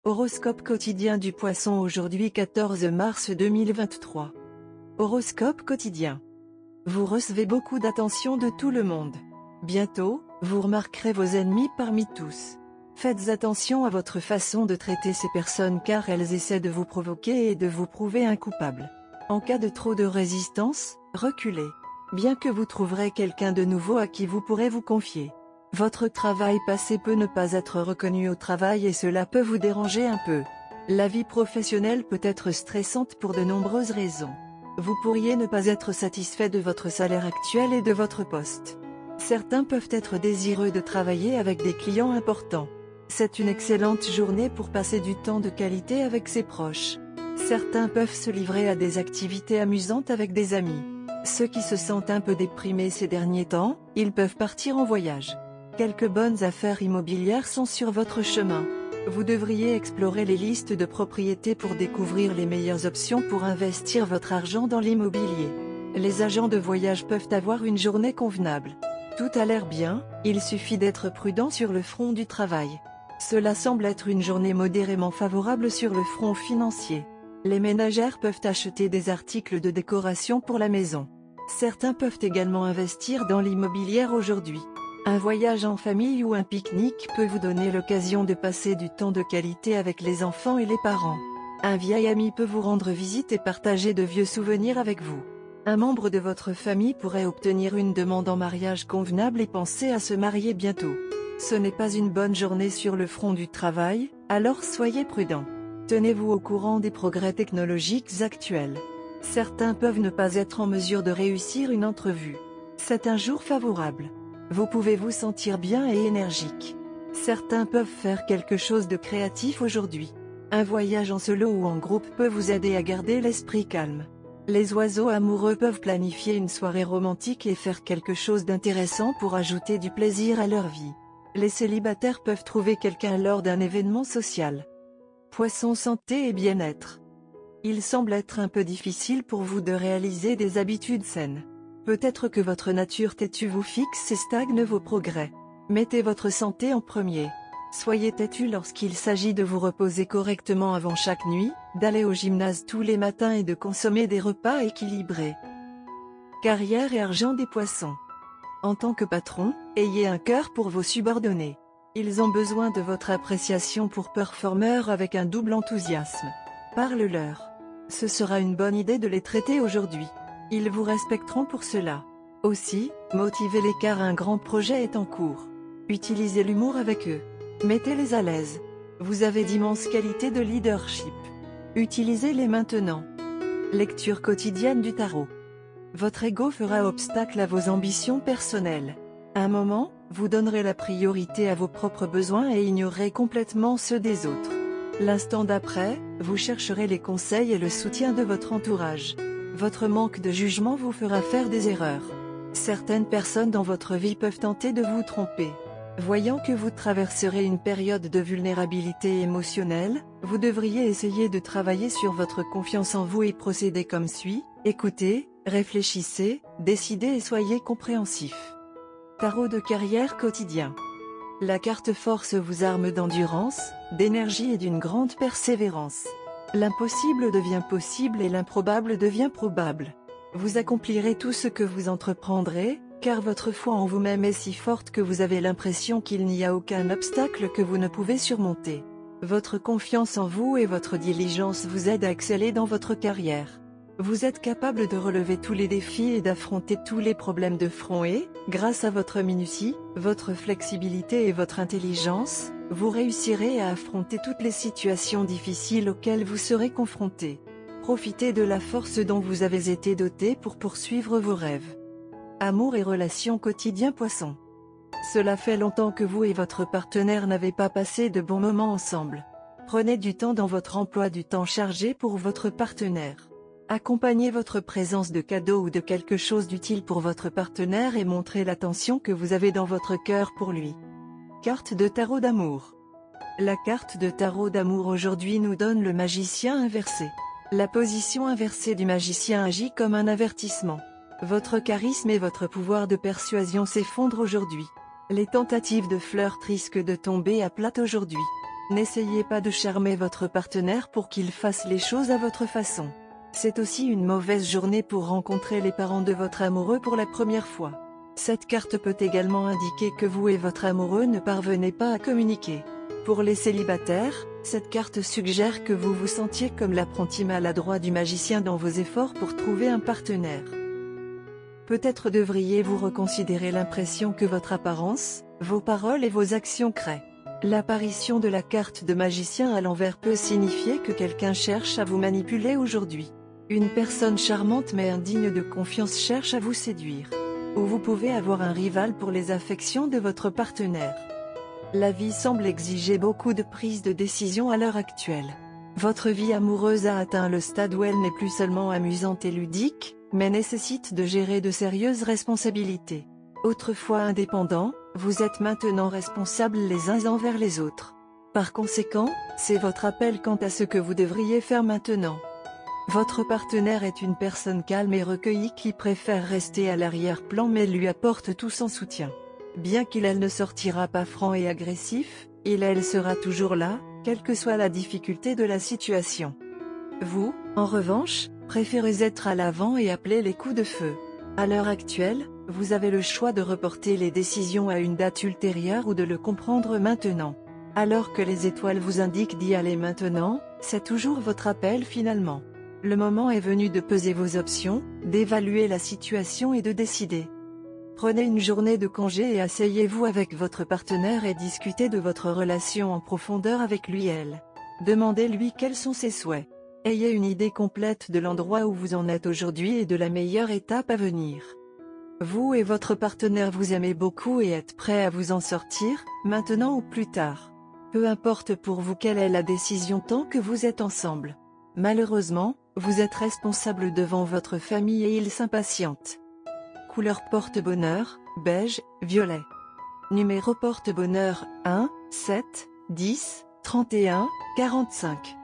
Horoscope quotidien du Poisson aujourd'hui 14 mars 2023. Horoscope quotidien. Vous recevez beaucoup d'attention de tout le monde. Bientôt, vous remarquerez vos ennemis parmi tous. Faites attention à votre façon de traiter ces personnes car elles essaient de vous provoquer et de vous prouver un coupable. En cas de trop de résistance, reculez. Bien que vous trouverez quelqu'un de nouveau à qui vous pourrez vous confier. Votre travail passé peut ne pas être reconnu au travail et cela peut vous déranger un peu. La vie professionnelle peut être stressante pour de nombreuses raisons. Vous pourriez ne pas être satisfait de votre salaire actuel et de votre poste. Certains peuvent être désireux de travailler avec des clients importants. C'est une excellente journée pour passer du temps de qualité avec ses proches. Certains peuvent se livrer à des activités amusantes avec des amis. Ceux qui se sentent un peu déprimés ces derniers temps, ils peuvent partir en voyage. Quelques bonnes affaires immobilières sont sur votre chemin. Vous devriez explorer les listes de propriétés pour découvrir les meilleures options pour investir votre argent dans l'immobilier. Les agents de voyage peuvent avoir une journée convenable. Tout a l'air bien, il suffit d'être prudent sur le front du travail. Cela semble être une journée modérément favorable sur le front financier. Les ménagères peuvent acheter des articles de décoration pour la maison. Certains peuvent également investir dans l'immobilier aujourd'hui. Un voyage en famille ou un pique-nique peut vous donner l'occasion de passer du temps de qualité avec les enfants et les parents. Un vieil ami peut vous rendre visite et partager de vieux souvenirs avec vous. Un membre de votre famille pourrait obtenir une demande en mariage convenable et penser à se marier bientôt. Ce n'est pas une bonne journée sur le front du travail, alors soyez prudent. Tenez-vous au courant des progrès technologiques actuels. Certains peuvent ne pas être en mesure de réussir une entrevue. C'est un jour favorable. Vous pouvez vous sentir bien et énergique. Certains peuvent faire quelque chose de créatif aujourd'hui. Un voyage en solo ou en groupe peut vous aider à garder l'esprit calme. Les oiseaux amoureux peuvent planifier une soirée romantique et faire quelque chose d'intéressant pour ajouter du plaisir à leur vie. Les célibataires peuvent trouver quelqu'un lors d'un événement social. Poisson santé et bien-être. Il semble être un peu difficile pour vous de réaliser des habitudes saines. Peut-être que votre nature têtue vous fixe et stagne vos progrès. Mettez votre santé en premier. Soyez têtu lorsqu'il s'agit de vous reposer correctement avant chaque nuit, d'aller au gymnase tous les matins et de consommer des repas équilibrés. Carrière et argent des poissons. En tant que patron, ayez un cœur pour vos subordonnés. Ils ont besoin de votre appréciation pour performer avec un double enthousiasme. Parle-leur. Ce sera une bonne idée de les traiter aujourd'hui. Ils vous respecteront pour cela. Aussi, motivez-les car un grand projet est en cours. Utilisez l'humour avec eux. Mettez-les à l'aise. Vous avez d'immenses qualités de leadership. Utilisez-les maintenant. Lecture quotidienne du tarot. Votre ego fera obstacle à vos ambitions personnelles. Un moment, vous donnerez la priorité à vos propres besoins et ignorerez complètement ceux des autres. L'instant d'après, vous chercherez les conseils et le soutien de votre entourage. Votre manque de jugement vous fera faire des erreurs. Certaines personnes dans votre vie peuvent tenter de vous tromper. Voyant que vous traverserez une période de vulnérabilité émotionnelle, vous devriez essayer de travailler sur votre confiance en vous et procéder comme suit. Écoutez, réfléchissez, décidez et soyez compréhensif. Tarot de carrière quotidien. La carte force vous arme d'endurance, d'énergie et d'une grande persévérance. L'impossible devient possible et l'improbable devient probable. Vous accomplirez tout ce que vous entreprendrez, car votre foi en vous-même est si forte que vous avez l'impression qu'il n'y a aucun obstacle que vous ne pouvez surmonter. Votre confiance en vous et votre diligence vous aident à exceller dans votre carrière. Vous êtes capable de relever tous les défis et d'affronter tous les problèmes de front et, grâce à votre minutie, votre flexibilité et votre intelligence, vous réussirez à affronter toutes les situations difficiles auxquelles vous serez confrontés. Profitez de la force dont vous avez été doté pour poursuivre vos rêves. Amour et relations quotidien Poisson. Cela fait longtemps que vous et votre partenaire n'avez pas passé de bons moments ensemble. Prenez du temps dans votre emploi du temps chargé pour votre partenaire. Accompagnez votre présence de cadeaux ou de quelque chose d'utile pour votre partenaire et montrez l'attention que vous avez dans votre cœur pour lui. Carte de tarot d'amour. La carte de tarot d'amour aujourd'hui nous donne le magicien inversé. La position inversée du magicien agit comme un avertissement. Votre charisme et votre pouvoir de persuasion s'effondrent aujourd'hui. Les tentatives de flirt risquent de tomber à plat aujourd'hui. N'essayez pas de charmer votre partenaire pour qu'il fasse les choses à votre façon. C'est aussi une mauvaise journée pour rencontrer les parents de votre amoureux pour la première fois. Cette carte peut également indiquer que vous et votre amoureux ne parvenez pas à communiquer. Pour les célibataires, cette carte suggère que vous vous sentiez comme l'apprenti maladroit du magicien dans vos efforts pour trouver un partenaire. Peut-être devriez-vous reconsidérer l'impression que votre apparence, vos paroles et vos actions créent. L'apparition de la carte de magicien à l'envers peut signifier que quelqu'un cherche à vous manipuler aujourd'hui. Une personne charmante mais indigne de confiance cherche à vous séduire. Ou vous pouvez avoir un rival pour les affections de votre partenaire. La vie semble exiger beaucoup de prise de décision à l'heure actuelle. Votre vie amoureuse a atteint le stade où elle n'est plus seulement amusante et ludique, mais nécessite de gérer de sérieuses responsabilités. Autrefois indépendant, vous êtes maintenant responsables les uns envers les autres. Par conséquent, c'est votre appel quant à ce que vous devriez faire maintenant. Votre partenaire est une personne calme et recueillie qui préfère rester à l'arrière-plan mais lui apporte tout son soutien. Bien qu'il ne sortira pas franc et agressif, elle sera toujours là, quelle que soit la difficulté de la situation. Vous, en revanche, préférez être à l'avant et appeler les coups de feu. À l'heure actuelle, vous avez le choix de reporter les décisions à une date ultérieure ou de le comprendre maintenant. Alors que les étoiles vous indiquent d'y aller maintenant, c'est toujours votre appel finalement. Le moment est venu de peser vos options, d'évaluer la situation et de décider. Prenez une journée de congé et asseyez-vous avec votre partenaire et discutez de votre relation en profondeur avec lui/elle. Demandez-lui quels sont ses souhaits. Ayez une idée complète de l'endroit où vous en êtes aujourd'hui et de la meilleure étape à venir. Vous et votre partenaire vous aimez beaucoup et êtes prêts à vous en sortir, maintenant ou plus tard. Peu importe pour vous quelle est la décision tant que vous êtes ensemble. Malheureusement, vous êtes responsable devant votre famille et ils s'impatientent. Couleur porte-bonheur, beige, violet. Numéro porte-bonheur, 1, 7, 10, 31, 45.